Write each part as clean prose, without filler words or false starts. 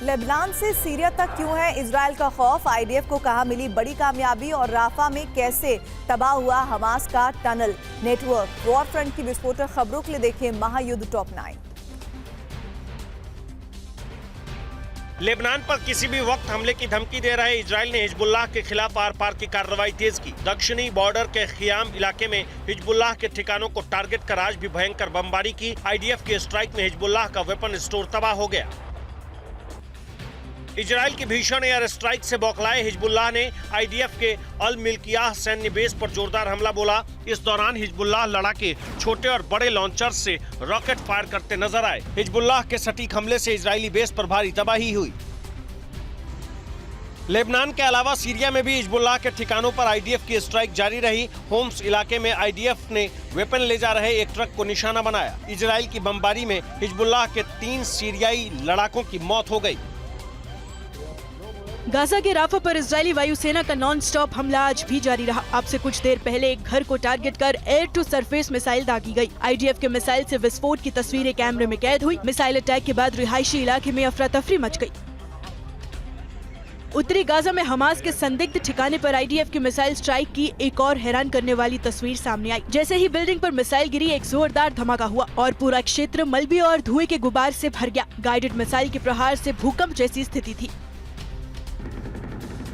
Lebanon से Syria तक क्यों है इजराइल का खौफ? आईडीएफ को कहां मिली बड़ी कामयाबी और राफा में कैसे तबाह हुआ हमास का टनल नेटवर्क? वॉर फ्रंट की विस्फोटक खबरों के लिए देखिए महायुद्ध टॉप 9। लेबनान पर किसी भी वक्त हमले की धमकी दे रहे इजराइल ने हिजबुल्लाह के खिलाफ आर पार की कार्रवाई तेज की। दक्षिणी बॉर्डर के खियाम इलाके में हिजबुल्लाह के ठिकानों को टारगेट कर आज भी भयंकर बमबारी की। आईडीएफ के स्ट्राइक में हिजबुल्लाह का वेपन स्टोर तबाह हो गया। इजराइल की भीषण एयर स्ट्राइक से बौखलाए हिजबुल्लाह ने आईडीएफ के अल मिल्कियाह सैन्य बेस पर जोरदार हमला बोला। इस दौरान हिजबुल्लाह लड़ाके छोटे और बड़े लॉन्चर से रॉकेट फायर करते नजर आए। हिजबुल्लाह के सटीक हमले से इजरायली बेस पर भारी तबाही हुई। लेबनान के अलावा सीरिया में भी हिजबुल्लाह के ठिकानों पर आईडीएफ की स्ट्राइक जारी रही। होम्स इलाके में आईडीएफ ने वेपन ले जा रहे एक ट्रक को निशाना बनाया। इजराइल की बमबारी में हिजबुल्लाह के 3 सीरियाई लड़ाकों की मौत हो गई। गाजा के राफा पर इजरायली वायुसेना का नॉन स्टॉप हमला आज भी जारी रहा। अब से कुछ देर पहले एक घर को टारगेट कर एयर टू सरफेस मिसाइल दागी गई। आईडीएफ के मिसाइल से विस्फोट की तस्वीरें कैमरे में कैद हुई। मिसाइल अटैक के बाद रिहायशी इलाके में अफरा तफरी मच गई। उत्तरी गाजा में हमास के संदिग्ध ठिकाने पर आईडीएफ की मिसाइल स्ट्राइक की एक और हैरान करने वाली तस्वीर सामने आई। जैसे ही बिल्डिंग पर मिसाइल गिरी, एक जोरदार धमाका हुआ और पूरा क्षेत्र मलबे और धुएं के गुबार से भर गया। गाइडेड मिसाइल के प्रहार से भूकंप जैसी स्थिति थी।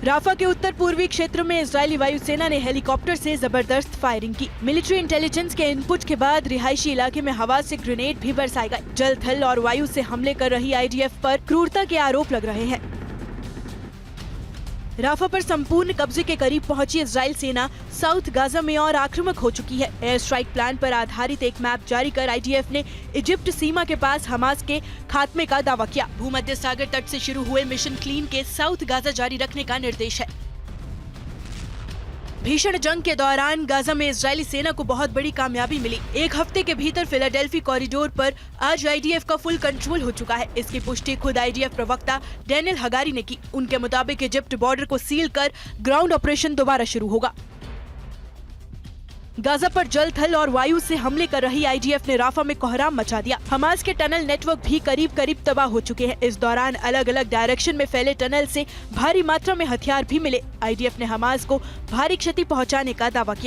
राफा के उत्तर पूर्वी क्षेत्र में इजरायली वायुसेना ने हेलीकॉप्टर से जबरदस्त फायरिंग की। मिलिट्री इंटेलिजेंस के इनपुट के बाद रिहायशी इलाके में हवा से ग्रेनेड भी बरसाए गए। जल, थल और वायु से हमले कर रही आईडीएफ पर क्रूरता के आरोप लग रहे हैं। राफा पर संपूर्ण कब्जे के करीब पहुंची इजरायल सेना साउथ गाजा में और आक्रामक हो चुकी है। एयर स्ट्राइक प्लान पर आधारित एक मैप जारी कर आईडीएफ ने इजिप्ट सीमा के पास हमास के खात्मे का दावा किया। भूमध्य सागर तट से शुरू हुए मिशन क्लीन के साउथ गाजा जारी रखने का निर्देश है। भीषण जंग के दौरान गाजा में इजरायली सेना को बहुत बड़ी कामयाबी मिली। एक हफ्ते के भीतर फिलाडेल्फी कॉरिडोर पर आज आईडीएफ का फुल कंट्रोल हो चुका है। इसकी पुष्टि खुद आईडीएफ प्रवक्ता डैनियल हगारी ने की। उनके मुताबिक इजिप्ट बॉर्डर को सील कर ग्राउंड ऑपरेशन दोबारा शुरू होगा। गाजा पर जल, थल और वायु से हमले कर रही आईडीएफ ने राफा में कोहराम मचा दिया। हमास के टनल नेटवर्क भी करीब करीब तबाह हो चुके हैं। इस दौरान अलग अलग डायरेक्शन में फैले टनल से भारी मात्रा में हथियार भी मिले। आईडीएफ ने हमास को भारी क्षति पहुंचाने का दावा किया।